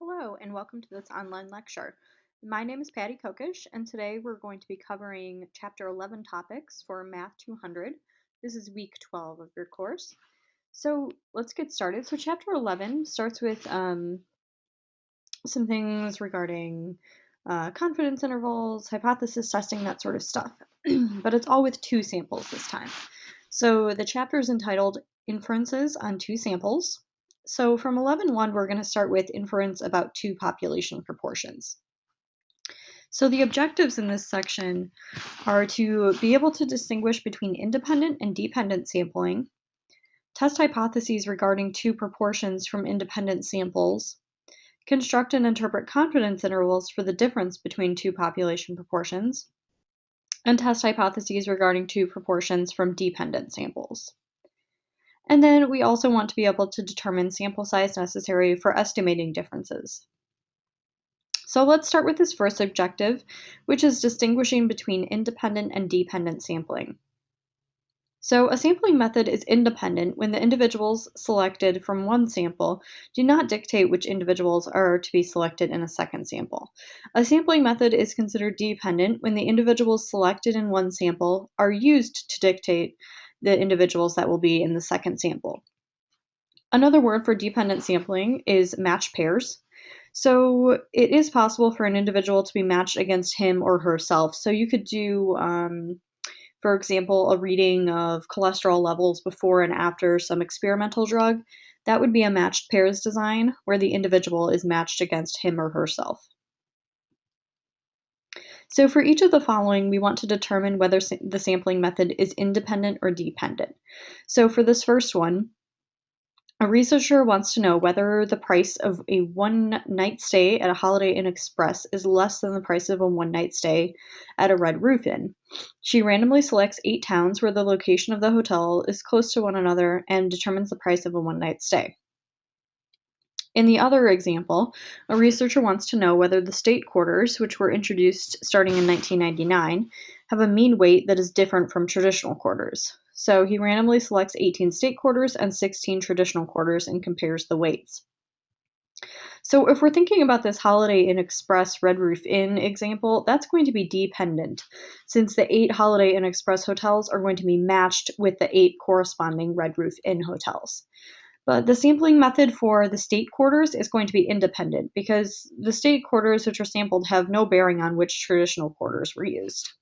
Hello and welcome to this online lecture. My name is Patty Kokish and today we're going to be covering Chapter 11 topics for Math 200. This is week 12 of your course. So let's get started. So Chapter 11 starts with some things regarding confidence intervals, hypothesis testing, that sort of stuff. But it's all with two samples this time. So the chapter is entitled Inferences on Two Samples. So from 11.1, we're going to start with inference about two population proportions. So the objectives in this section are to be able to distinguish between independent and dependent sampling, test hypotheses regarding two proportions from independent samples, construct and interpret confidence intervals for the difference between two population proportions, and test hypotheses regarding two proportions from dependent samples. And then we also want to be able to determine sample size necessary for estimating differences. So let's start with this first objective, which is distinguishing between independent and dependent sampling. So a sampling method is independent when the individuals selected from one sample do not dictate which individuals are to be selected in a second sample. A sampling method is considered dependent when the individuals selected in one sample are used to dictate the individuals that will be in the second sample. Another word for dependent sampling is matched pairs. So it is possible for an individual to be matched against him or herself. So you could do, for example, a reading of cholesterol levels before and after some experimental drug. That would be a matched pairs design where the individual is matched against him or herself. So for each of the following, we want to determine whether the sampling method is independent or dependent. So for this first one, a researcher wants to know whether the price of a one-night stay at a Holiday Inn Express is less than the price of a one-night stay at a Red Roof Inn. She randomly selects 8 towns where the location of the hotel is close to one another and determines the price of a one-night stay. In the other example, a researcher wants to know whether the state quarters, which were introduced starting in 1999, have a mean weight that is different from traditional quarters. So he randomly selects 18 state quarters and 16 traditional quarters and compares the weights. So if we're thinking about this Holiday Inn Express Red Roof Inn example, that's going to be dependent, since the 8 Holiday Inn Express hotels are going to be matched with the 8 corresponding Red Roof Inn hotels. But the sampling method for the state quarters is going to be independent because the state quarters which are sampled have no bearing on which traditional quarters were used.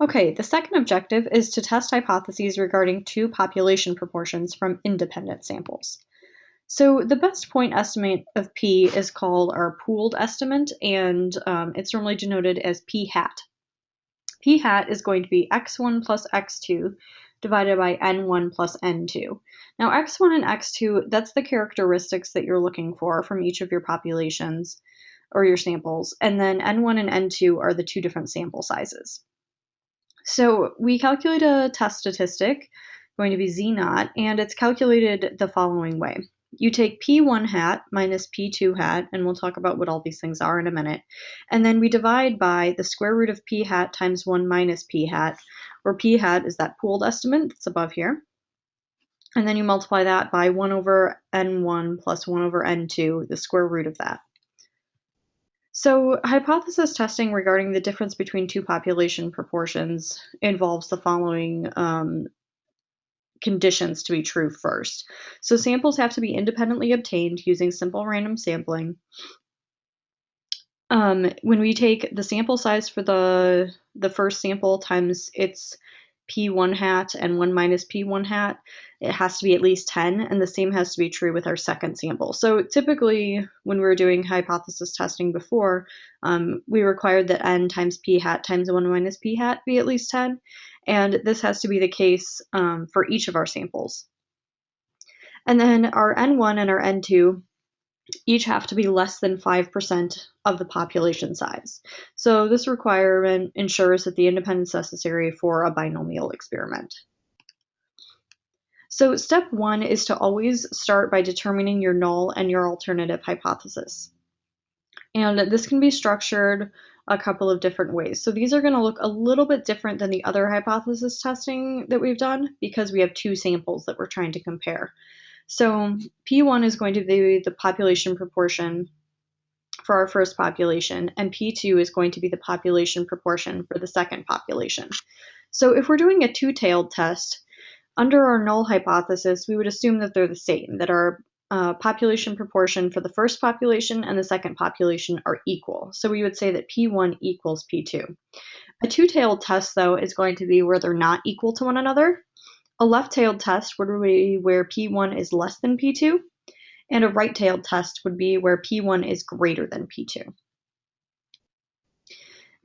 Okay, the second objective is to test hypotheses regarding two population proportions from independent samples. So the best point estimate of P is called our pooled estimate, and it's normally denoted as P hat. P hat is going to be x1 plus x2 divided by n1 plus n2. Now x1 and x2, that's the characteristics that you're looking for from each of your populations or your samples, and then n1 and n2 are the two different sample sizes. So we calculate a test statistic, going to be z naught, and it's calculated the following way. You take p1 hat minus p2 hat, and we'll talk about what all these things are in a minute, and then we divide by the square root of p hat times 1 minus p hat, where p hat is that pooled estimate that's above here, and then you multiply that by 1 over n1 plus 1 over n2, the square root of that. So hypothesis testing regarding the difference between two population proportions involves the following conditions to be true first. So samples have to be independently obtained using simple random sampling. When we take the sample size for the first sample times its p1 hat and 1 minus p1 hat, it has to be at least 10, and the same has to be true with our second sample. So typically, when we were doing hypothesis testing before, we required that n times p hat times 1 minus p hat be at least 10, and this has to be the case for each of our samples. And then our n1 and our n2 each have to be less than 5% of the population size. So this requirement ensures that the independence necessary for a binomial experiment. So step 1 is to always start by determining your null and your alternative hypothesis. And this can be structured a couple of different ways. So these are going to look a little bit different than the other hypothesis testing that we've done because we have two samples that we're trying to compare. So P1 is going to be the population proportion for our first population, and P2 is going to be the population proportion for the second population. So if we're doing a two-tailed test, under our null hypothesis, we would assume that they're the same, that our population proportion for the first population and the second population are equal. So we would say that P1 equals P2. A two-tailed test, though, is going to be where they're not equal to one another. A left-tailed test would be where P1 is less than P2, and a right-tailed test would be where P1 is greater than P2.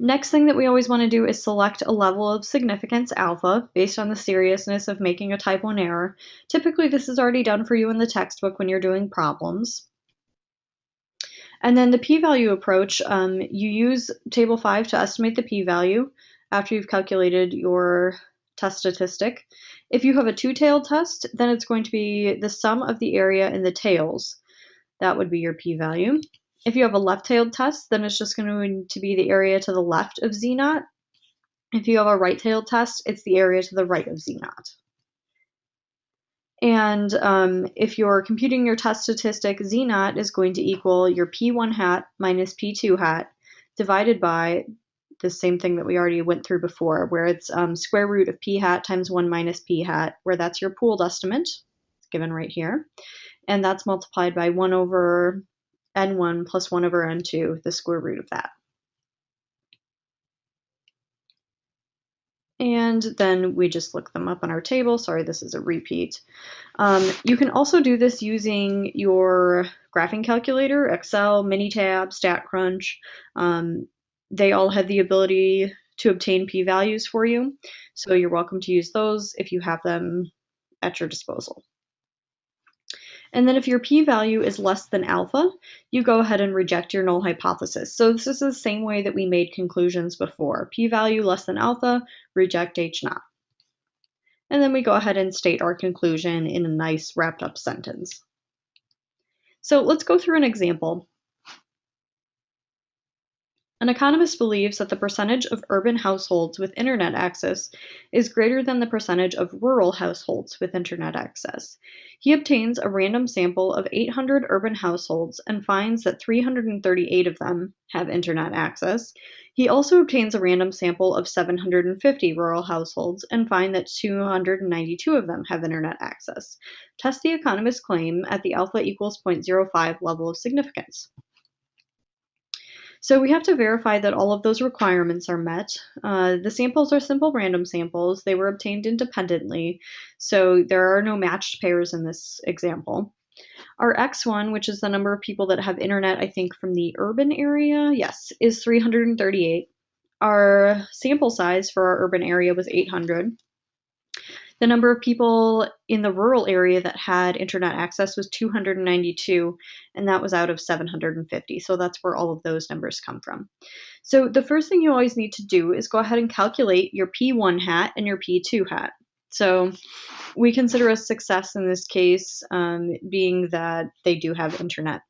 Next thing that we always want to do is select a level of significance alpha based on the seriousness of making a type 1 error. Typically, this is already done for you in the textbook when you're doing problems. And then the p-value approach, you use table 5 to estimate the p-value after you've calculated your test statistic. If you have a two-tailed test, then it's going to be the sum of the area in the tails. That would be your p-value. If you have a left-tailed test, then it's just going to be the area to the left of z naught. If you have a right-tailed test, it's the area to the right of z naught. And if you're computing your test statistic, z naught is going to equal your p1 hat minus p2 hat divided by the same thing that we already went through before, where it's square root of p hat times 1 minus p hat, where that's your pooled estimate, it's given right here. And that's multiplied by 1 over n1 plus 1 over n2, the square root of that. And then we just look them up on our table. Sorry, this is a repeat. You can also do this using your graphing calculator, Excel, Minitab, StatCrunch. They all have the ability to obtain p-values for you, so you're welcome to use those if you have them at your disposal. And then if your p-value is less than alpha, you go ahead and reject your null hypothesis. So this is the same way that we made conclusions before. P-value less than alpha, reject H naught. And then we go ahead and state our conclusion in a nice wrapped up sentence. So let's go through an example. An economist believes that the percentage of urban households with internet access is greater than the percentage of rural households with internet access. He obtains a random sample of 800 urban households and finds that 338 of them have internet access. He also obtains a random sample of 750 rural households and finds that 292 of them have internet access. Test the economist's claim at the alpha equals 0.05 level of significance. So we have to verify that all of those requirements are met. The samples are simple random samples. They were obtained independently, so there are no matched pairs in this example. Our X1, which is the number of people that have internet, I think, from the urban area, yes, is 338. Our sample size for our urban area was 800. The number of people in the rural area that had internet access was 292, and that was out of 750. So that's where all of those numbers come from. So the first thing you always need to do is go ahead and calculate your P1 hat and your P2 hat. So we consider a success in this case being that they do have internet.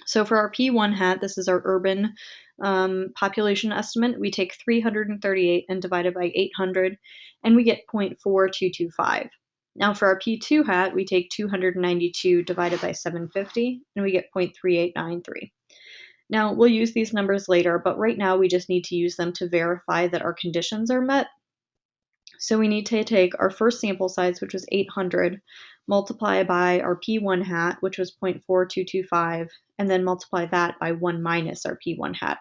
So for our P1 hat, this is our urban population estimate. We take 338 and divide it by 800, and we get 0.4225. Now for our P2 hat, we take 292 divided by 750, and we get 0.3893. Now we'll use these numbers later, but right now we just need to use them to verify that our conditions are met. So we need to take our first sample size, which was 800, multiply by our P1 hat, which was 0.4225, and then multiply that by 1 minus our P1 hat,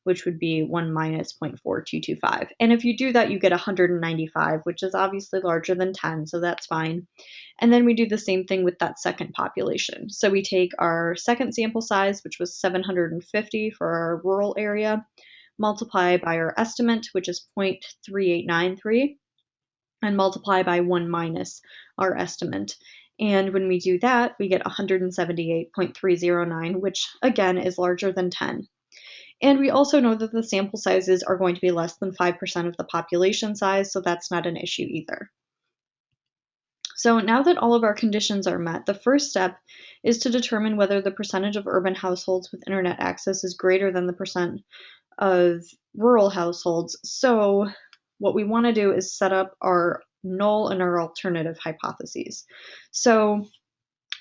which would be 1 minus 0.4225. And if you do that, you get 195, which is obviously larger than 10, so that's fine. And then we do the same thing with that second population. So we take our second sample size, which was 750 for our rural area, multiply by our estimate, which is 0.3893, and multiply by 1 minus our estimate. And when we do that, we get 178.309, which again is larger than 10. And we also know that the sample sizes are going to be less than 5% of the population size, so that's not an issue either. So now that all of our conditions are met, the first step is to determine whether the percentage of urban households with internet access is greater than the percent of rural households. So what we want to do is set up our null and our alternative hypotheses. So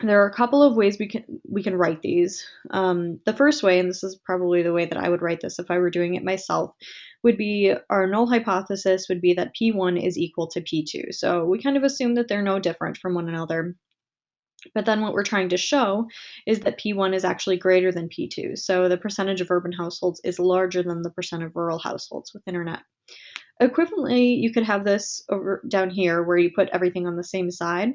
there are a couple of ways we can write these. The first way, and this is probably the way that I would write this if I were doing it myself, would be our null hypothesis would be that P1 is equal to P2. So we kind of assume that they're no different from one another. But then what we're trying to show is that P1 is actually greater than P2. So the percentage of urban households is larger than the percent of rural households with internet. Equivalently, you could have this over down here where you put everything on the same side.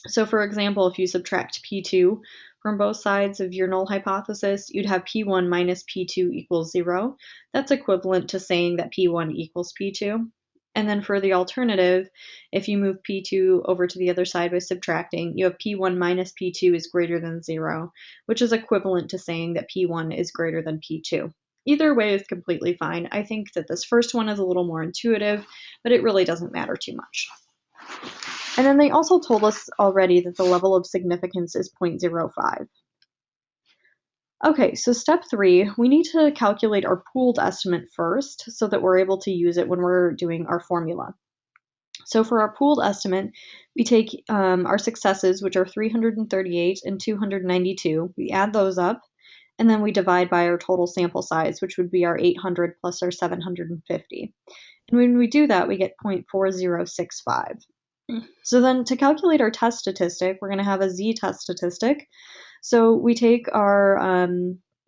So for example, if you subtract P2 from both sides of your null hypothesis, you'd have P1 minus P2 equals 0. That's equivalent to saying that P1 equals P2. And then for the alternative, if you move P2 over to the other side by subtracting, you have P1 minus P2 is greater than 0, which is equivalent to saying that P1 is greater than P2. Either way is completely fine. I think that this first one is a little more intuitive, but it really doesn't matter too much. And then they also told us already that the level of significance is 0.05. Okay, so step 3, we need to calculate our pooled estimate first so that we're able to use it when we're doing our formula. So for our pooled estimate, we take our successes, which are 338 and 292, we add those up, and then we divide by our total sample size, which would be our 800 plus our 750. And when we do that, we get 0.4065. So then to calculate our test statistic, we're going to have a z-test statistic. So we take our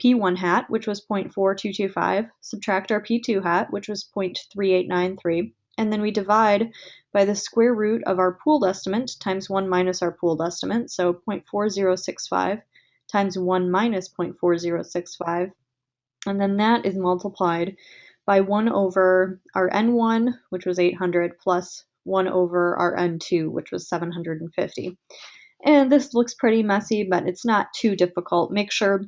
P1 hat, which was 0.4225, subtract our P2 hat, which was 0.3893, and then we divide by the square root of our pooled estimate times 1 minus our pooled estimate, so 0.4065 times 1 minus 0.4065, and then that is multiplied by 1 over our N1, which was 800, plus 1 over our N2, which was 750. And this looks pretty messy, but it's not too difficult. Make sure,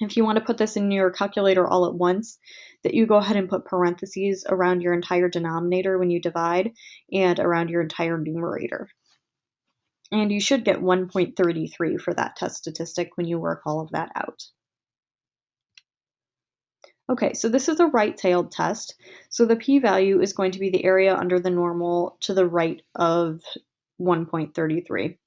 if you want to put this in your calculator all at once, that you go ahead and put parentheses around your entire denominator when you divide and around your entire numerator. And you should get 1.33 for that test statistic when you work all of that out. Okay, so this is a right-tailed test. So the p-value is going to be the area under the normal to the right of 1.33.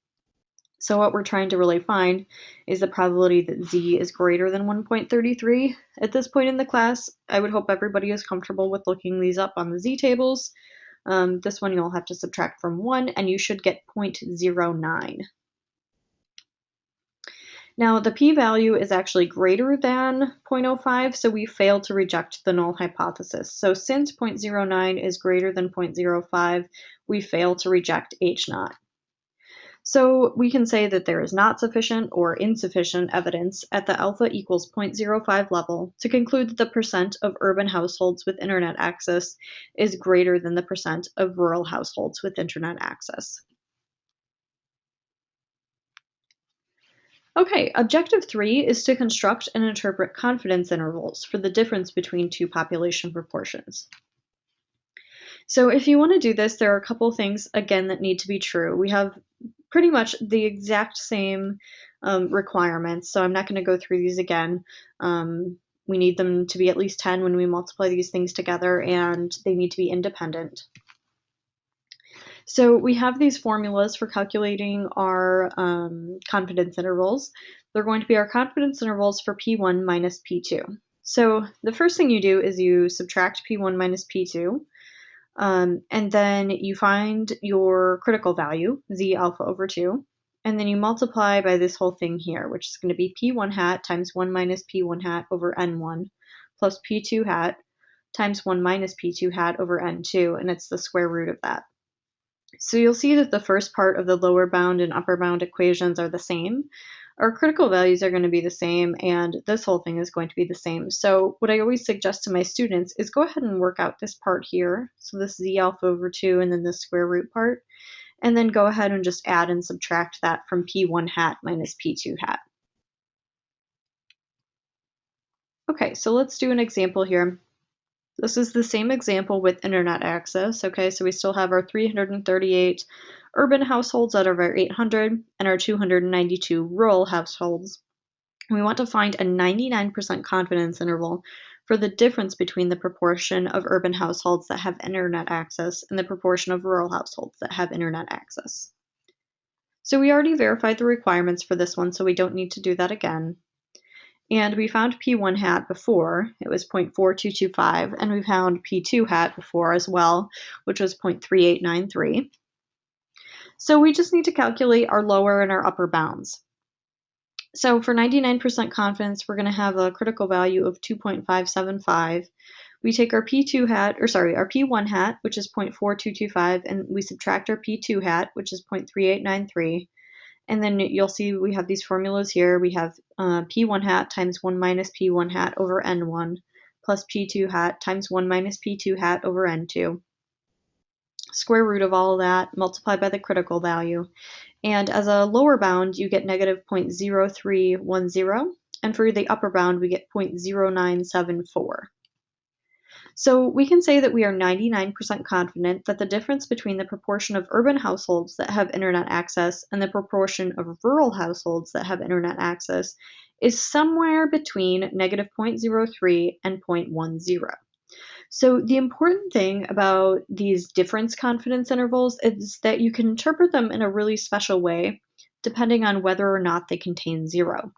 So what we're trying to really find is the probability that z is greater than 1.33. At this point in the class, I would hope everybody is comfortable with looking these up on the z-tables. This one you'll have to subtract from 1, and you should get 0.09. Now the p-value is actually greater than 0.05, so we fail to reject the null hypothesis. So since 0.09 is greater than 0.05, we fail to reject H0. So we can say that there is not sufficient or insufficient evidence at the alpha equals 0.05 level to conclude that the percent of urban households with internet access is greater than the percent of rural households with internet access. Okay, objective 3 is to construct and interpret confidence intervals for the difference between two population proportions. So if you want to do this, there are a couple things, again, that need to be true. We have pretty much the exact same requirements, so I'm not going to go through these again. We need them to be at least 10 when we multiply these things together, and they need to be independent. So we have these formulas for calculating our confidence intervals. They're going to be our confidence intervals for P1 minus P2. So the first thing you do is you subtract P1 minus P2, and then you find your critical value, z alpha over 2, and then you multiply by this whole thing here, which is going to be P1 hat times 1 minus P1 hat over N1 plus P2 hat times 1 minus P2 hat over N2, and it's the square root of that. So you'll see that the first part of the lower bound and upper bound equations are the same. Our critical values are going to be the same, and this whole thing is going to be the same. So what I always suggest to my students is go ahead and work out this part here. So this z alpha over 2 and then the square root part. And then go ahead and just add and subtract that from P1 hat minus P2 hat. Okay, so let's do an example here. This is the same example with internet access, okay? So we still have our 338 urban households out of our 800 and our 292 rural households. We want to find a 99% confidence interval for the difference between the proportion of urban households that have internet access and the proportion of rural households that have internet access. So we already verified the requirements for this one, so we don't need to do that again. And we found P1 hat before, it was 0.4225, and we found P2 hat before as well, which was 0.3893. So we just need to calculate our lower and our upper bounds. So for 99% confidence, we're going to have a critical value of 2.575. We take our P2 hat, or sorry, our P1 hat, which is 0.4225, and we subtract our P2 hat, which is 0.3893. And then you'll see we have these formulas here. We have P1 hat times 1 minus P1 hat over N1 plus P2 hat times 1 minus P2 hat over N2. Square root of all of that, multiplied by the critical value. And as a lower bound, you get negative 0.0310. And for the upper bound, we get 0.0974. So we can say that we are 99% confident that the difference between the proportion of urban households that have internet access and the proportion of rural households that have internet access is somewhere between negative 0.03 and 0.10. So the important thing about these difference confidence intervals is that you can interpret them in a really special way depending on whether or not they contain zero.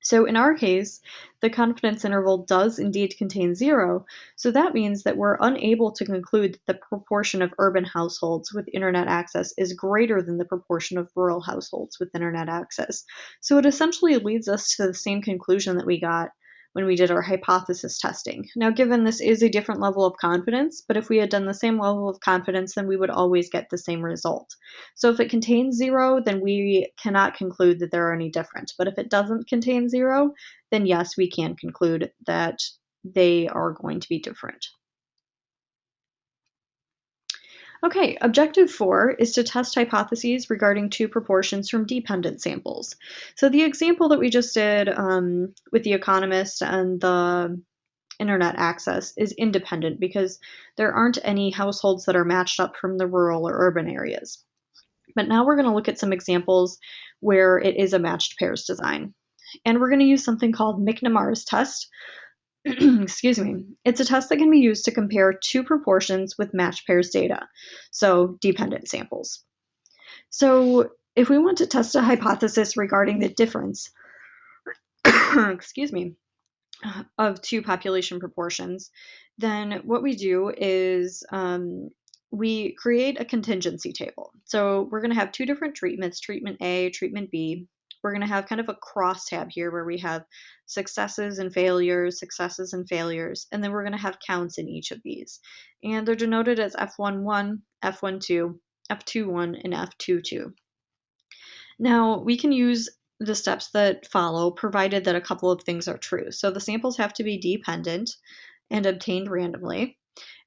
So in our case, the confidence interval does indeed contain zero, so that means that we're unable to conclude that the proportion of urban households with internet access is greater than the proportion of rural households with internet access. So it essentially leads us to the same conclusion that we got when we did our hypothesis testing. Now, given this is a different level of confidence, but if we had done the same level of confidence, then we would always get the same result. So if it contains zero, then we cannot conclude that they're any different. But if it doesn't contain zero, then yes, we can conclude that they are going to be different. Okay, objective 4 is to test hypotheses regarding two proportions from dependent samples. So the example that we just did with the economist and the internet access is independent because there aren't any households that are matched up from the rural or urban areas. But now we're going to look at some examples where it is a matched pairs design. And we're going to use something called McNemar's test. Excuse me. It's a test that can be used to compare two proportions with matched pairs data, so dependent samples. So if we want to test a hypothesis regarding the difference, excuse me, of two population proportions, then what we do is we create a contingency table. So we're going to have two different treatments, treatment A, treatment B. We're going to have kind of a crosstab here where we have successes and failures, and then we're going to have counts in each of these. And they're denoted as F11, F12, F21, and F22. Now, we can use the steps that follow, provided that a couple of things are true. So the samples have to be dependent and obtained randomly.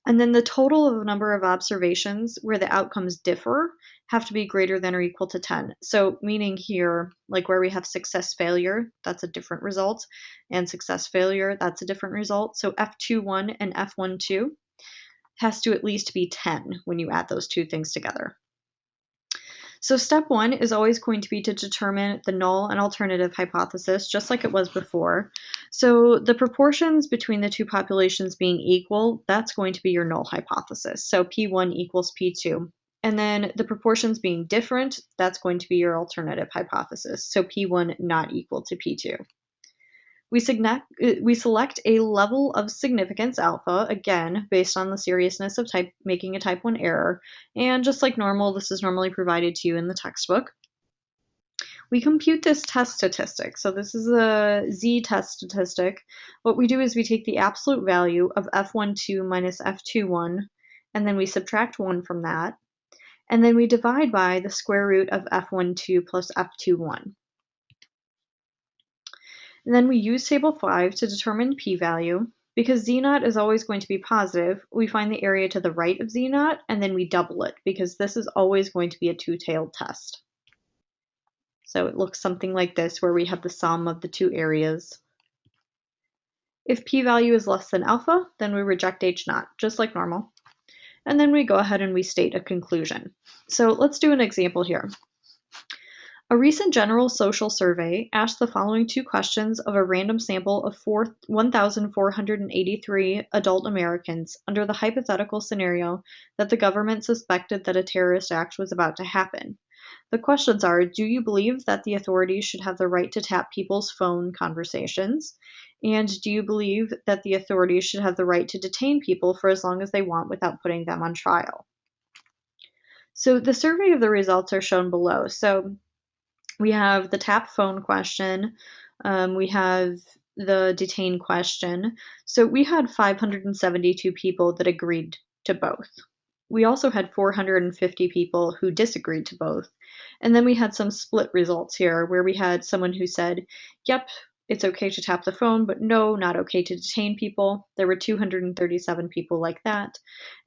And then the total of number of observations where the outcomes differ have to be greater than or equal to 10. So meaning here, like where we have success failure, that's a different result, and success failure, that's a different result. So F21 and F12 has to at least be 10 when you add those two things together. So step 1 is always going to be to determine the null and alternative hypothesis, just like it was before. So the proportions between the two populations being equal, that's going to be your null hypothesis. So P1 equals P2. And then the proportions being different, that's going to be your alternative hypothesis. So P1 not equal to P2. We select a level of significance alpha, again, based on the seriousness of making a type 1 error. And just like normal, this is normally provided to you in the textbook. We compute this test statistic. So this is a z-test statistic. What we do is we take the absolute value of F12 minus F21, and then we subtract 1 from that. And then we divide by the square root of F12 plus F21. And then we use table 5 to determine p-value. Because z0 is always going to be positive, we find the area to the right of z0, and then we double it, because this is always going to be a two-tailed test. So it looks something like this, where we have the sum of the two areas. If p-value is less than alpha, then we reject h0, just like normal. And then we go ahead and we state a conclusion. So let's do an example here. A recent general social survey asked the following two questions of a random sample of 1,483 adult Americans under the hypothetical scenario that the government suspected that a terrorist act was about to happen. The questions are: do you believe that the authorities should have the right to tap people's phone conversations? And do you believe that the authorities should have the right to detain people for as long as they want without putting them on trial? So the survey of the results are shown below. So we have the tap phone question. We have the detain question. So we had 572 people that agreed to both. We also had 450 people who disagreed to both. And then we had some split results here where we had someone who said, yep, it's okay to tap the phone, but no, not okay to detain people. There were 237 people like that.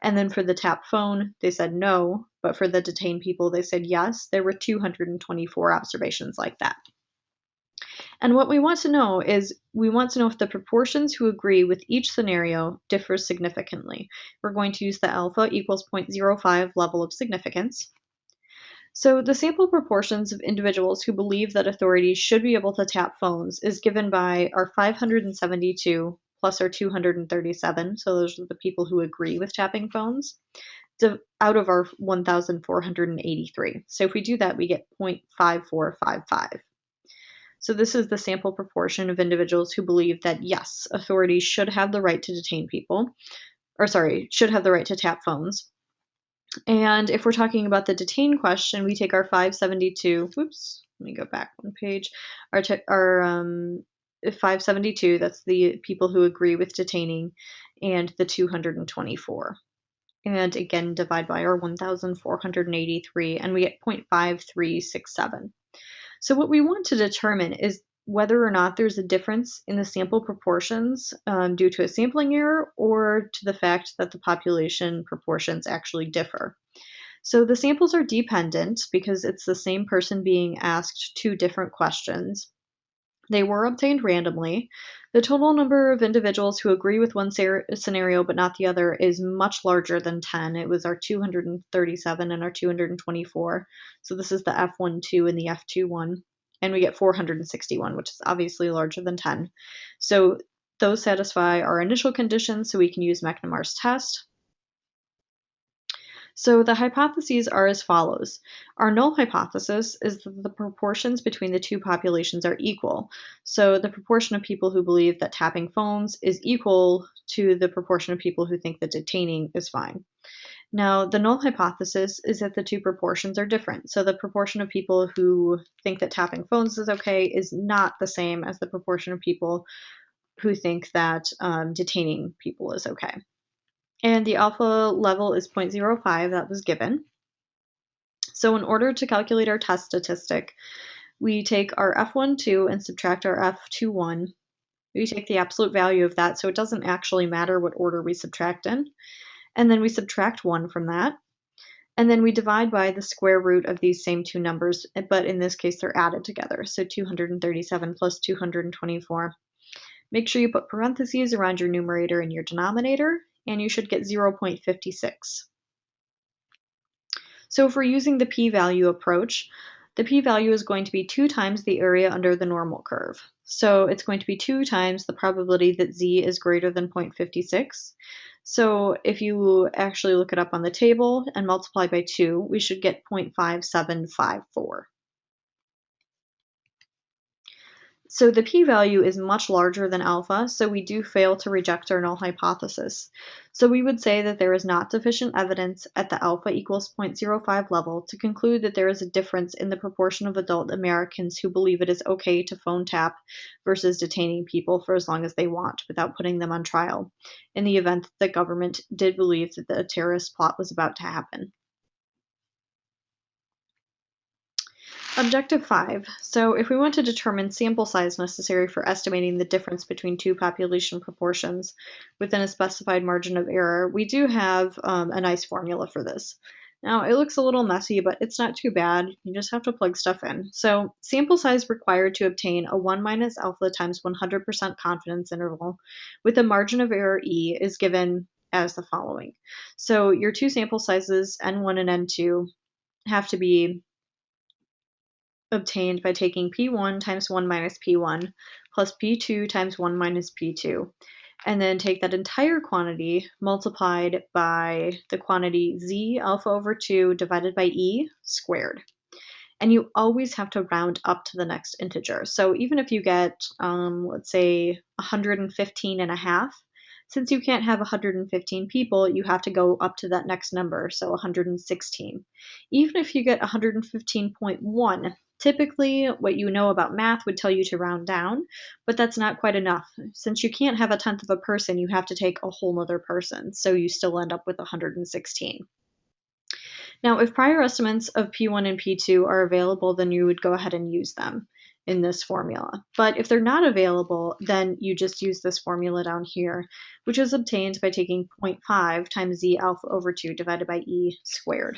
And then for the tap phone, they said no, but for the detain people, they said yes. There were 224 observations like that. And what we want to know is we want to know if the proportions who agree with each scenario differ significantly. We're going to use the alpha equals 0.05 level of significance. So the sample proportions of individuals who believe that authorities should be able to tap phones is given by our 572 plus our 237, so those are the people who agree with tapping phones, out of our 1,483. So if we do that, we get 0.5455. So this is the sample proportion of individuals who believe that, yes, authorities should have the right to detain people, should have the right to tap phones. And if we're talking about the detain question, we take our 572, whoops, let me go back one page, our 572, that's the people who agree with detaining, and the 224. And again, divide by our 1,483, and we get 0.5367. So what we want to determine is whether or not there's a difference in the sample proportions due to a sampling error or to the fact that the population proportions actually differ. So the samples are dependent because it's the same person being asked two different questions. They were obtained randomly. The total number of individuals who agree with one scenario but not the other is much larger than 10. It was our 237 and our 224. So this is the F12 and the F21. And we get 461, which is obviously larger than 10. So those satisfy our initial conditions, so we can use McNemar's test. So the hypotheses are as follows. Our null hypothesis is that the proportions between the two populations are equal. So the proportion of people who believe that tapping phones is equal to the proportion of people who think that detaining is fine. Now, the null hypothesis is that the two proportions are different. So the proportion of people who think that tapping phones is okay is not the same as the proportion of people who think that detaining people is okay. And the alpha level is 0.05, that was given. So in order to calculate our test statistic, we take our F12 and subtract our F21. We take the absolute value of that, so it doesn't actually matter what order we subtract in. And then we subtract 1 from that. And then we divide by the square root of these same two numbers, but in this case they're added together. So 237 plus 224. Make sure you put parentheses around your numerator and your denominator, and you should get 0.56. So if we're using the p-value approach, the p-value is going to be 2 times the area under the normal curve. So it's going to be 2 times the probability that z is greater than 0.56. So if you actually look it up on the table and multiply by 2, we should get 0.5754. So the p-value is much larger than alpha, so we do fail to reject our null hypothesis. So we would say that there is not sufficient evidence at the alpha equals 0.05 level to conclude that there is a difference in the proportion of adult Americans who believe it is okay to phone tap versus detaining people for as long as they want without putting them on trial, in the event that the government did believe that the terrorist plot was about to happen. Objective 5. So if we want to determine sample size necessary for estimating the difference between two population proportions within a specified margin of error, we do have a nice formula for this. Now, it looks a little messy, but it's not too bad. You just have to plug stuff in. So sample size required to obtain a 1 minus alpha times 100% confidence interval with a margin of error E is given as the following. So your two sample sizes, N1 and N2, have to be obtained by taking P1 times 1 minus P1 plus P2 times 1 minus P2. And then take that entire quantity multiplied by the quantity Z alpha over 2 divided by E squared. And you always have to round up to the next integer. So even if you get, let's say, 115 and a half, since you can't have 115 people, you have to go up to that next number, so 116. Even if you get 115.1, typically what you know about math would tell you to round down, but that's not quite enough. Since you can't have a tenth of a person, you have to take a whole other person, so you still end up with 116. Now, if prior estimates of P1 and P2 are available, then you would go ahead and use them in this formula. But if they're not available, then you just use this formula down here, which is obtained by taking 0.5 times Z alpha over 2 divided by E squared.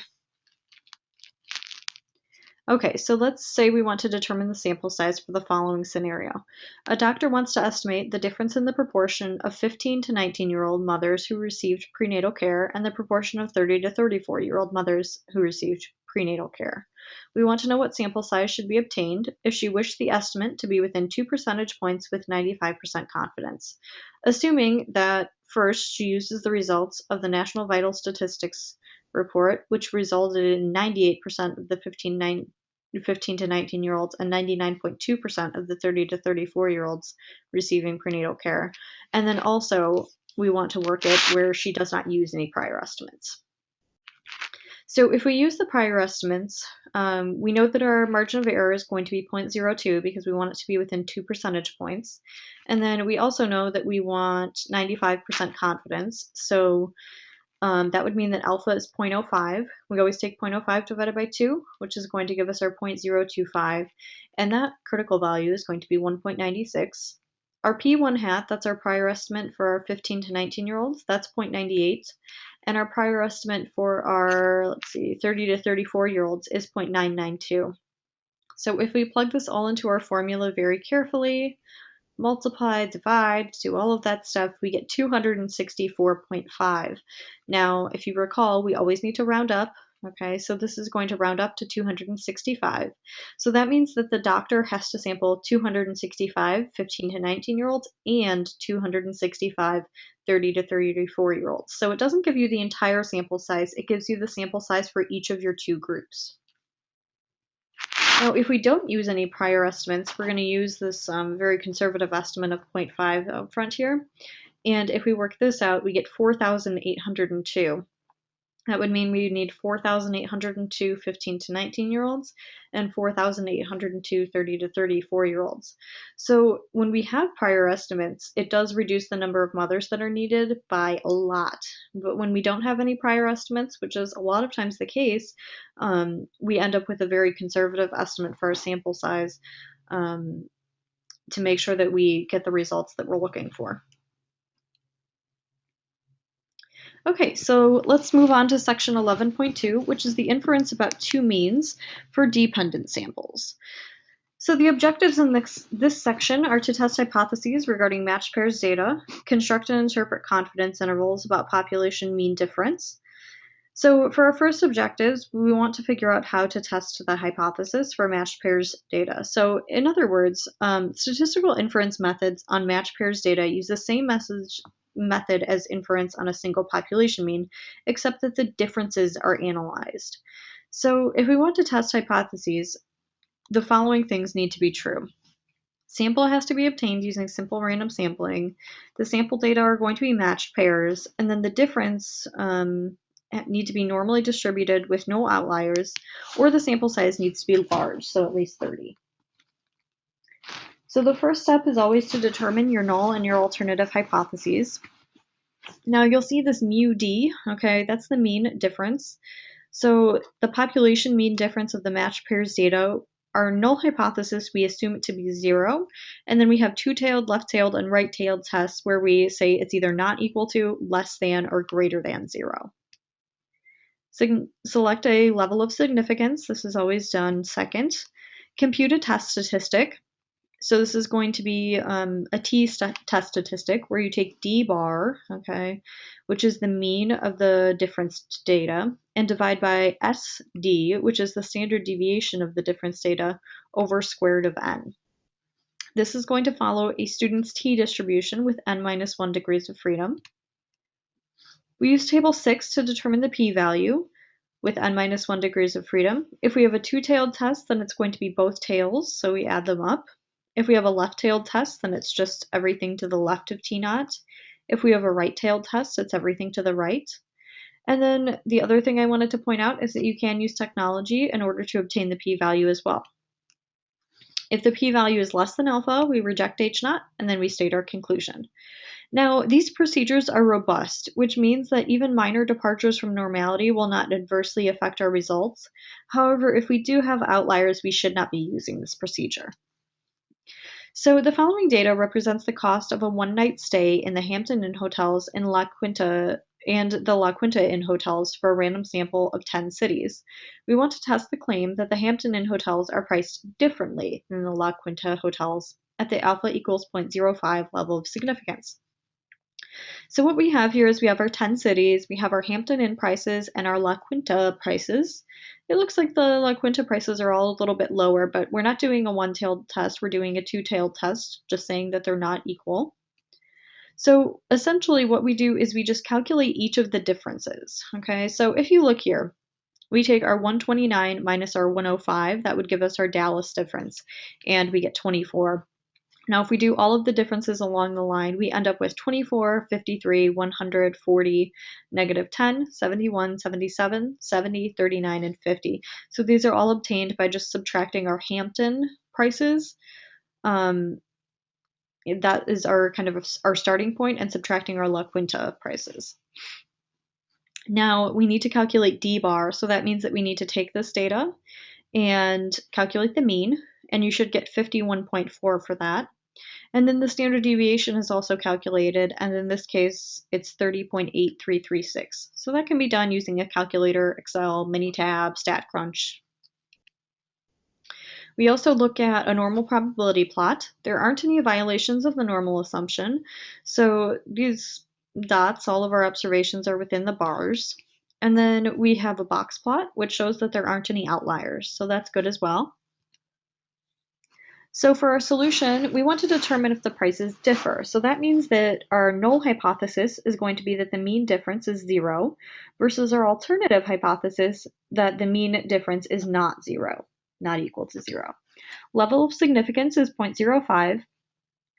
Okay, so let's say we want to determine the sample size for the following scenario. A doctor wants to estimate the difference in the proportion of 15 to 19-year-old mothers who received prenatal care and the proportion of 30 to 34-year-old mothers who received prenatal care. We want to know what sample size should be obtained if she wished the estimate to be within 2 percentage points with 95% confidence. Assuming that first she uses the results of the National Vital Statistics report, which resulted in 98% of the 15 to 19-year-olds and 99.2% of the 30 to 34-year-olds receiving prenatal care. And then also, we want to work it where she does not use any prior estimates. So if we use the prior estimates, we know that our margin of error is going to be 0.02 because we want it to be within 2 percentage points. And then we also know that we want 95% confidence. So that would mean that alpha is 0.05. We always take 0.05 divided by 2, which is going to give us our 0.025. And that critical value is going to be 1.96. Our P1 hat, that's our prior estimate for our 15 to 19-year-olds, that's 0.98. And our prior estimate for our, 30 to 34-year-olds is 0.992. So if we plug this all into our formula very carefully, multiply, divide, do all of that stuff, we get 264.5. Now, if you recall, we always need to round up. Okay, so this is going to round up to 265. So that means that the doctor has to sample 265 15 to 19-year-olds and 265 30 to 34-year-olds. So it doesn't give you the entire sample size, it gives you the sample size for each of your two groups. Now, if we don't use any prior estimates, we're going to use this very conservative estimate of 0.5 up front here. And if we work this out, we get 4,802. That would mean we need 4,802 15 to 19-year-olds and 4,802 30 to 34-year-olds. So when we have prior estimates, it does reduce the number of mothers that are needed by a lot. But when we don't have any prior estimates, which is a lot of times the case, we end up with a very conservative estimate for our sample size to make sure that we get the results that we're looking for. Okay, so let's move on to section 11.2, which is the inference about two means for dependent samples. So the objectives in this section are to test hypotheses regarding matched pairs data, construct and interpret confidence intervals about population mean difference. So for our first objectives, we want to figure out how to test the hypothesis for matched pairs data. So in other words, statistical inference methods on matched pairs data use the same method as inference on a single population mean, except that the differences are analyzed. So if we want to test hypotheses, the following things need to be true. Sample has to be obtained using simple random sampling. The sample data are going to be matched pairs, and then the difference need to be normally distributed with no outliers, or the sample size needs to be large, so at least 30. So the first step is always to determine your null and your alternative hypotheses. Now you'll see this mu d, okay, that's the mean difference. So the population mean difference of the matched pairs data, our null hypothesis, we assume it to be 0, and then we have two-tailed, left-tailed, and right-tailed tests where we say it's either not equal to, less than, or greater than 0. Select a level of significance. This is always done second. Compute a test statistic. So this is going to be a test statistic where you take d bar, okay, which is the mean of the difference data, and divide by SD, which is the standard deviation of the difference data, over square root of n. This is going to follow a student's t distribution with n minus 1 degrees of freedom. We use table 6 to determine the p-value with n minus 1 degrees of freedom. If we have a two-tailed test, then it's going to be both tails, so we add them up. If we have a left-tailed test, then it's just everything to the left of t naught. If we have a right-tailed test, it's everything to the right. And then the other thing I wanted to point out is that you can use technology in order to obtain the p-value as well. If the p-value is less than alpha, we reject h naught, and then we state our conclusion. Now, these procedures are robust, which means that even minor departures from normality will not adversely affect our results. However, if we do have outliers, we should not be using this procedure. So the following data represents the cost of a one-night stay in the Hampton Inn hotels in La Quinta and the La Quinta Inn hotels for a random sample of 10 cities. We want to test the claim that the Hampton Inn hotels are priced differently than the La Quinta hotels at the alpha equals 0.05 level of significance. So what we have here is we have our 10 cities, we have our Hampton Inn prices and our La Quinta prices. It looks like the La Quinta prices are all a little bit lower, but we're not doing a one-tailed test, we're doing a two-tailed test, just saying that they're not equal. So essentially what we do is we just calculate each of the differences, okay? So if you look here, we take our 129 minus our 105, that would give us our Dallas difference, and we get 24. Now, if we do all of the differences along the line, we end up with 24, 53, 100, 40, negative 10, 71, 77, 70, 39, and 50. So these are all obtained by just subtracting our Hampton prices. That is our kind of our starting point, and subtracting our La Quinta prices. Now, we need to calculate D bar, so that means that we need to take this data and calculate the mean, and you should get 51.4 for that. And then the standard deviation is also calculated, and in this case, it's 30.8336. So that can be done using a calculator, Excel, Minitab, StatCrunch. We also look at a normal probability plot. There aren't any violations of the normal assumption, so these dots, all of our observations are within the bars. And then we have a box plot, which shows that there aren't any outliers, so that's good as well. So for our solution, we want to determine if the prices differ. So that means that our null hypothesis is going to be that the mean difference is 0 versus our alternative hypothesis that the mean difference is not 0, not equal to 0. Level of significance is 0.05,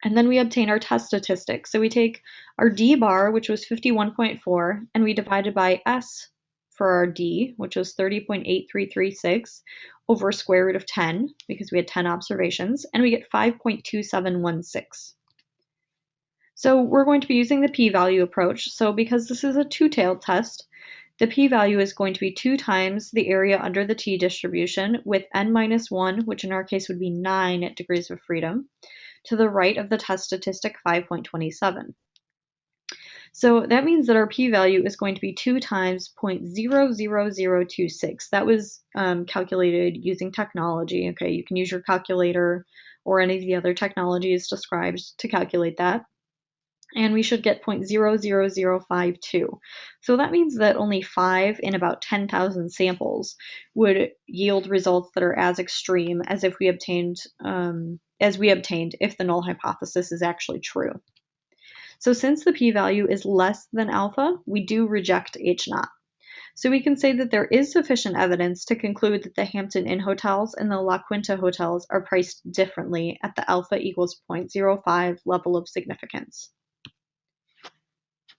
and then we obtain our test statistics. So we take our D bar, which was 51.4, and we divide it by S for our D, which was 30.8336, over square root of 10, because we had 10 observations, and we get 5.2716. So we're going to be using the p-value approach. So because this is a two-tailed test, the p-value is going to be 2 times the area under the t distribution with n minus 1, which in our case would be 9 degrees of freedom, to the right of the test statistic 5.27. So that means that our p-value is going to be 2 times 0.00026. That was calculated using technology. Okay, you can use your calculator or any of the other technologies described to calculate that. And we should get 0.00052. So that means that only 5 in about 10,000 samples would yield results that are as extreme as if we obtained if the null hypothesis is actually true. So since the p-value is less than alpha, we do reject H naught. So we can say that there is sufficient evidence to conclude that the Hampton Inn hotels and the La Quinta hotels are priced differently at the alpha equals 0.05 level of significance.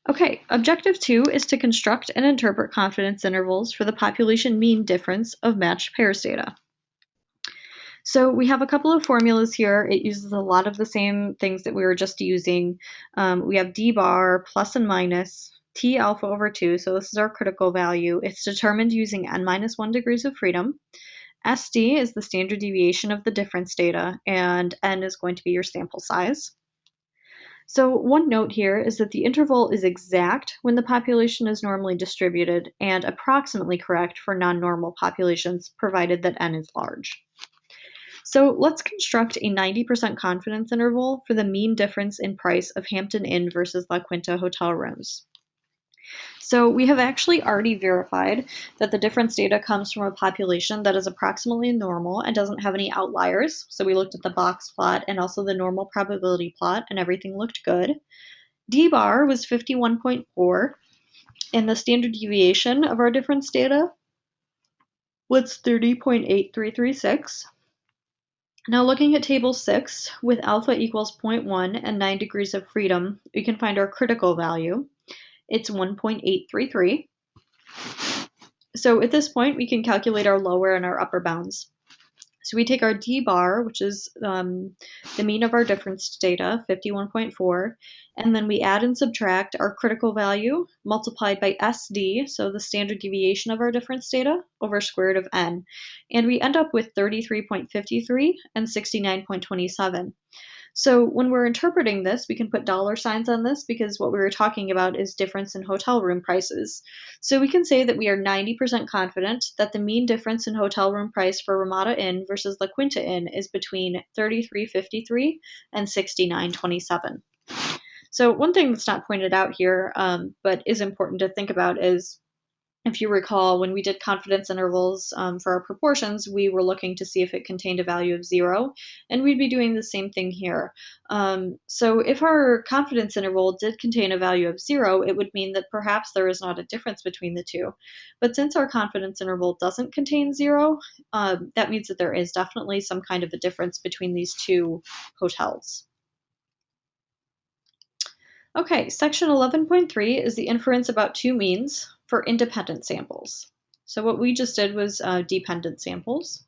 Okay, objective 2 is to construct and interpret confidence intervals for the population mean difference of matched pairs data. So we have a couple of formulas here. It uses a lot of the same things that we were just using. We have D bar plus and minus T alpha over 2. So this is our critical value. It's determined using n minus 1 degrees of freedom. SD is the standard deviation of the difference data, and n is going to be your sample size. So one note here is that the interval is exact when the population is normally distributed and approximately correct for non-normal populations, provided that n is large. So let's construct a 90% confidence interval for the mean difference in price of Hampton Inn versus La Quinta hotel rooms. So we have actually already verified that the difference data comes from a population that is approximately normal and doesn't have any outliers. So we looked at the box plot and also the normal probability plot, and everything looked good. D bar was 51.4, and the standard deviation of our difference data was 30.8336. Now looking at table 6, with alpha equals 0.1 and 9 degrees of freedom, we can find our critical value. It's 1.833. So at this point, we can calculate our lower and our upper bounds. So we take our D bar, which is the mean of our difference data, 51.4, and then we add and subtract our critical value multiplied by SD, so the standard deviation of our difference data, over square root of n. And we end up with 33.53 and 69.27. So when we're interpreting this, we can put dollar signs on this because what we were talking about is difference in hotel room prices. So we can say that we are 90% confident that the mean difference in hotel room price for Ramada Inn versus La Quinta Inn is between 33.53 and 69.27. So one thing that's not pointed out here, but is important to think about is, if you recall, when we did confidence intervals for our proportions, we were looking to see if it contained a value of 0, and we'd be doing the same thing here. So if our confidence interval did contain a value of 0, it would mean that perhaps there is not a difference between the two. But since our confidence interval doesn't contain 0, that means that there is definitely some kind of a difference between these two hotels. Okay, section 11.3 is the inference about two means for independent samples. So what we just did was dependent samples,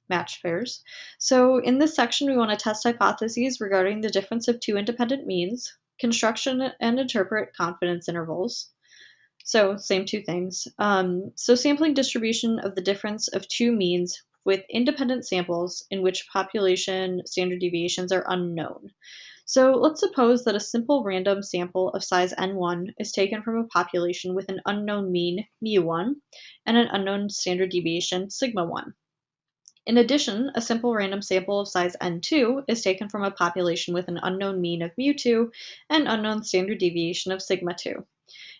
matched pairs. So in this section, we want to test hypotheses regarding the difference of two independent means, construction and interpret confidence intervals. So same two things. So sampling distribution of the difference of two means with independent samples in which population standard deviations are unknown. So let's suppose that a simple random sample of size n1 is taken from a population with an unknown mean mu1 and an unknown standard deviation sigma1. In addition, a simple random sample of size n2 is taken from a population with an unknown mean of mu2 and unknown standard deviation of sigma2.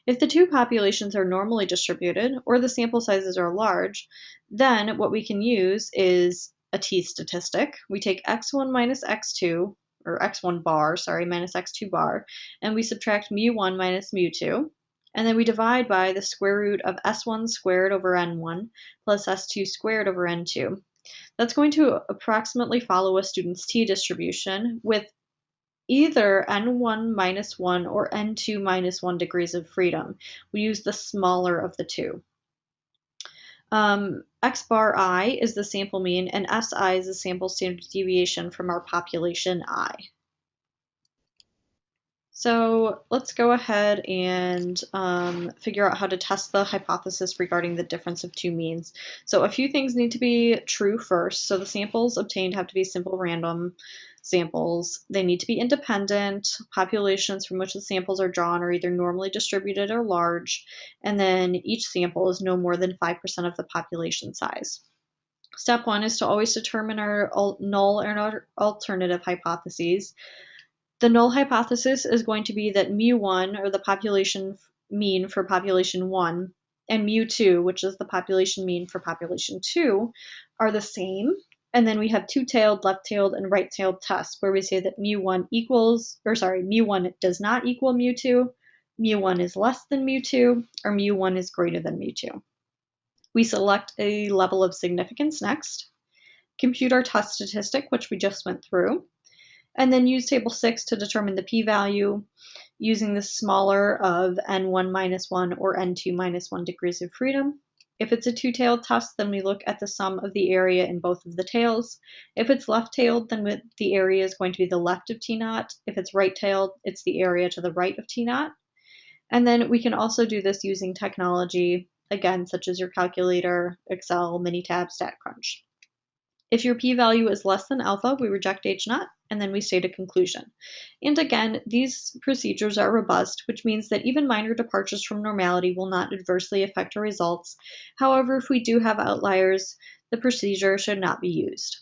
If the two populations are normally distributed or the sample sizes are large, then what we can use is a t-statistic. We take x1 minus x2, or x1 bar, sorry, minus x2 bar, and we subtract mu1 minus mu2, and then we divide by the square root of s1 squared over n1 plus s2 squared over n2. That's going to approximately follow a student's t-distribution with either n1 minus 1 or n2 minus 1 degrees of freedom. We use the smaller of the two. X bar I is the sample mean, and SI is the sample standard deviation from our population I. So let's go ahead and figure out how to test the hypothesis regarding the difference of two means. So a few things need to be true first. So the samples obtained have to be simple random samples. They need to be independent. Populations from which the samples are drawn are either normally distributed or large. And then each sample is no more than 5% of the population size. Step 1 is to always determine our null and our alternative hypotheses. The null hypothesis is going to be that mu1, or the population mean for population 1, and mu2, which is the population mean for population 2, are the same. And then we have two-tailed, left-tailed, and right-tailed tests where we say that mu1 does not equal mu2, mu1 is less than mu2, or mu1 is greater than mu2. We select a level of significance next, compute our test statistic, which we just went through, and then use table 6 to determine the p-value using the smaller of n1 minus 1 or n2 minus 1 degrees of freedom. If it's a two-tailed test, then we look at the sum of the area in both of the tails. If it's left-tailed, then the area is going to be the left of t-naught. If it's right-tailed, it's the area to the right of t-naught. And then we can also do this using technology, again, such as your calculator, Excel, Minitab, StatCrunch. If your p-value is less than alpha, we reject h0, and then we state a conclusion. And again, these procedures are robust, which means that even minor departures from normality will not adversely affect our results. However, if we do have outliers, the procedure should not be used.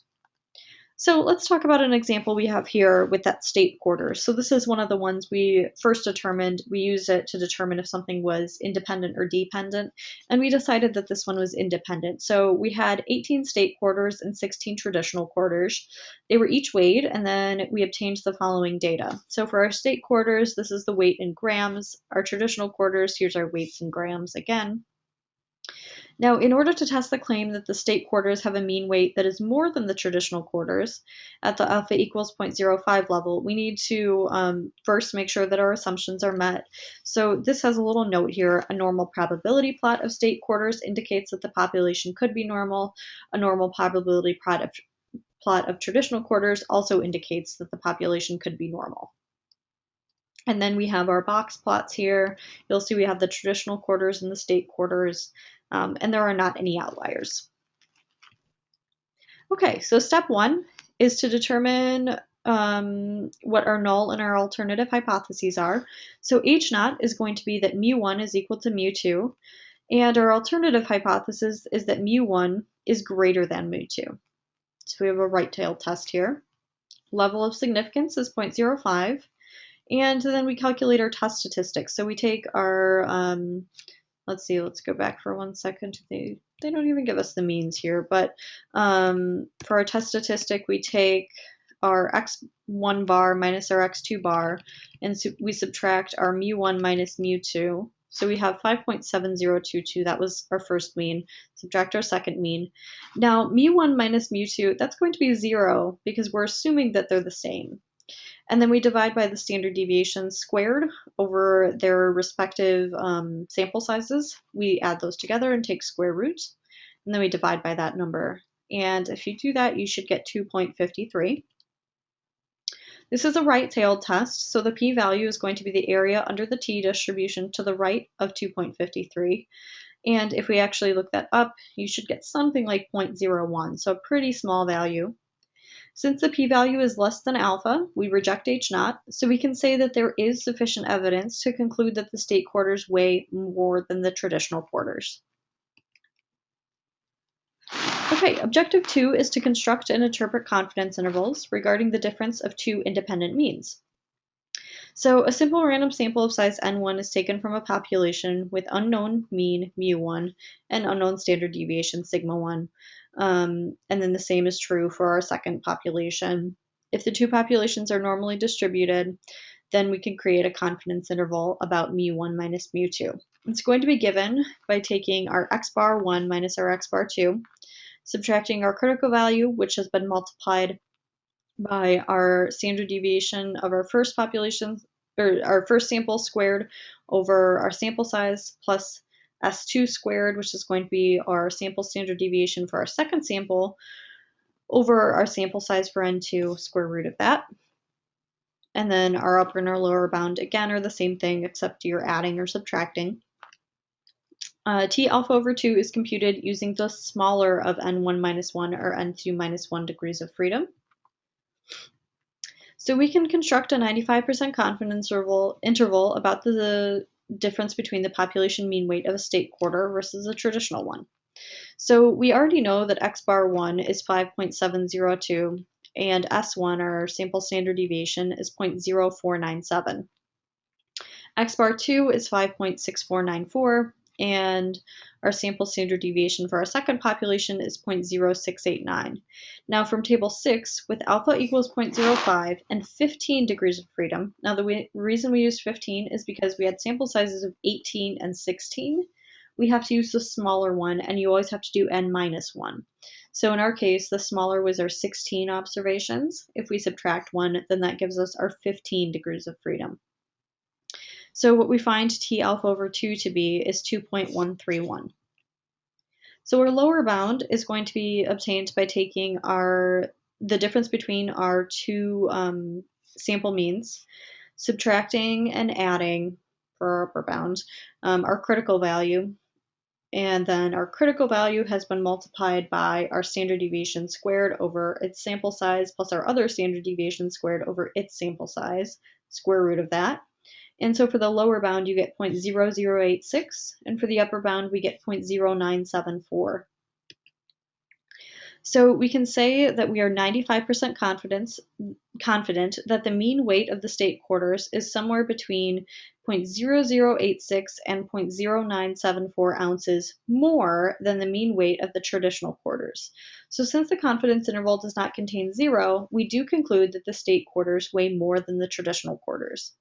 So let's talk about an example we have here with that state quarters. So this is one of the ones we first determined. We used it to determine if something was independent or dependent, and we decided that this one was independent. So we had 18 state quarters and 16 traditional quarters. They were each weighed, and then we obtained the following data. So for our state quarters, this is the weight in grams. Our traditional quarters, here's our weights in grams again. Now, in order to test the claim that the state quarters have a mean weight that is more than the traditional quarters at the alpha equals 0.05 level, we need to first make sure that our assumptions are met. So this has a little note here. A normal probability plot of state quarters indicates that the population could be normal. A normal probability plot of traditional quarters also indicates that the population could be normal. And then we have our box plots here. You'll see we have the traditional quarters and the state quarters, and there are not any outliers. Okay, so step one is to determine what our null and our alternative hypotheses are. So H naught is going to be that mu1 is equal to mu2, and our alternative hypothesis is that mu1 is greater than mu2. So we have a right-tailed test here. Level of significance is 0.05. And then we calculate our test statistics. So we take our, let's go back for 1 second. They don't even give us the means here, but for our test statistic, we take our x1 bar minus our x2 bar, and so we subtract our mu1 minus mu2. So we have 5.7022, that was our first mean, subtract our second mean. Now mu1 minus mu2, that's going to be 0 because we're assuming that they're the same. And then we divide by the standard deviation squared over their respective sample sizes. We add those together and take square root, and then we divide by that number. And if you do that, you should get 2.53. This is a right-tailed test, so the p-value is going to be the area under the t-distribution to the right of 2.53. And if we actually look that up, you should get something like 0.01, so a pretty small value. Since the p-value is less than alpha, we reject H naught, so we can say that there is sufficient evidence to conclude that the state quarters weigh more than the traditional quarters. Okay, objective 2 is to construct and interpret confidence intervals regarding the difference of two independent means. So a simple random sample of size n1 is taken from a population with unknown mean mu1 and unknown standard deviation sigma1. And then the same is true for our second population. If the two populations are normally distributed, then we can create a confidence interval about mu1 minus mu2. It's going to be given by taking our x bar 1 minus our x bar 2, subtracting our critical value, which has been multiplied by our standard deviation of our first population, or our first sample squared over our sample size plus S2 squared, which is going to be our sample standard deviation for our second sample, over our sample size for N2, square root of that. And then our upper and our lower bound, again, are the same thing, except you're adding or subtracting. T alpha over 2 is computed using the smaller of N1 minus 1 or N2 minus 1 degrees of freedom. So we can construct a 95% confidence interval about the difference between the population mean weight of a state quarter versus a traditional one. So we already know that x bar 1 is 5.702 and S1, our sample standard deviation, is 0.0497. X bar 2 is 5.6494 and our sample standard deviation for our second population is 0.0689. Now from table 6, with alpha equals 0.05 and 15 degrees of freedom, now the reason we used 15 is because we had sample sizes of 18 and 16. We have to use the smaller one, and you always have to do n minus 1. So in our case, the smaller was our 16 observations. If we subtract 1, then that gives us our 15 degrees of freedom. So what we find T alpha over 2 to be is 2.131. So our lower bound is going to be obtained by taking the difference between our two sample means, subtracting and adding for our upper bound our critical value, and then our critical value has been multiplied by our standard deviation squared over its sample size plus our other standard deviation squared over its sample size, square root of that. And so for the lower bound, you get 0.0086, and for the upper bound, we get 0.0974. So we can say that we are 95% confident that the mean weight of the state quarters is somewhere between 0.0086 and 0.0974 ounces more than the mean weight of the traditional quarters. So since the confidence interval does not contain zero, we do conclude that the state quarters weigh more than the traditional quarters,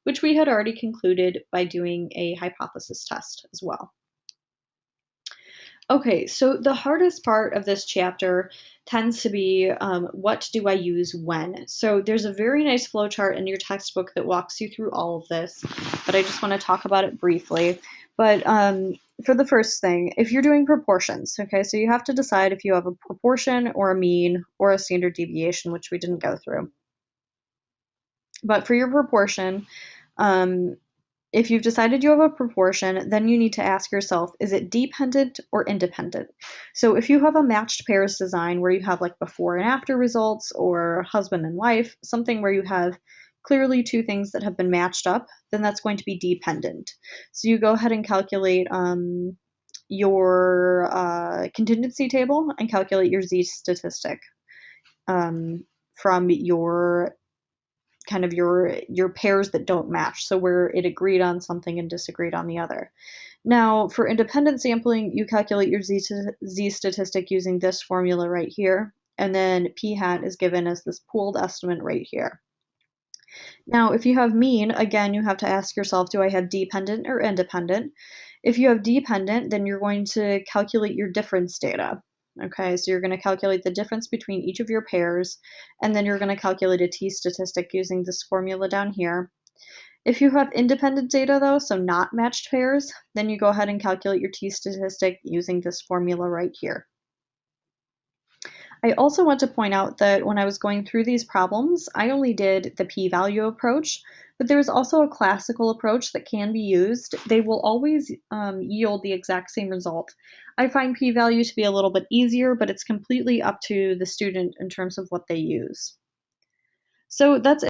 which we had already concluded by doing a hypothesis test as well. Okay, so the hardest part of this chapter tends to be what do I use when? So there's a very nice flowchart in your textbook that walks you through all of this, but I just want to talk about it briefly. But for the first thing, if you're doing proportions, okay, so you have to decide if you have a proportion or a mean or a standard deviation, which we didn't go through. But for your proportion, if you've decided you have a proportion, then you need to ask yourself, is it dependent or independent? So if you have a matched pairs design where you have like before and after results or husband and wife, something where you have clearly two things that have been matched up, then that's going to be dependent. So you go ahead and calculate your contingency table and calculate your Z statistic from your kind of your pairs that don't match, so where it agreed on something and disagreed on the other. Now, for independent sampling, you calculate your Z statistic using this formula right here, and then p hat is given as this pooled estimate right here. Now, if you have mean, again, you have to ask yourself, do I have dependent or independent? If you have dependent, then you're going to calculate your difference data. Okay, so you're going to calculate the difference between each of your pairs, and then you're going to calculate a t-statistic using this formula down here. If you have independent data though, so not matched pairs, then you go ahead and calculate your t-statistic using this formula right here. I also want to point out that when I was going through these problems, I only did the p-value approach, but there's also a classical approach that can be used. They will always yield the exact same result. I find p-value to be a little bit easier, but it's completely up to the student in terms of what they use. So that's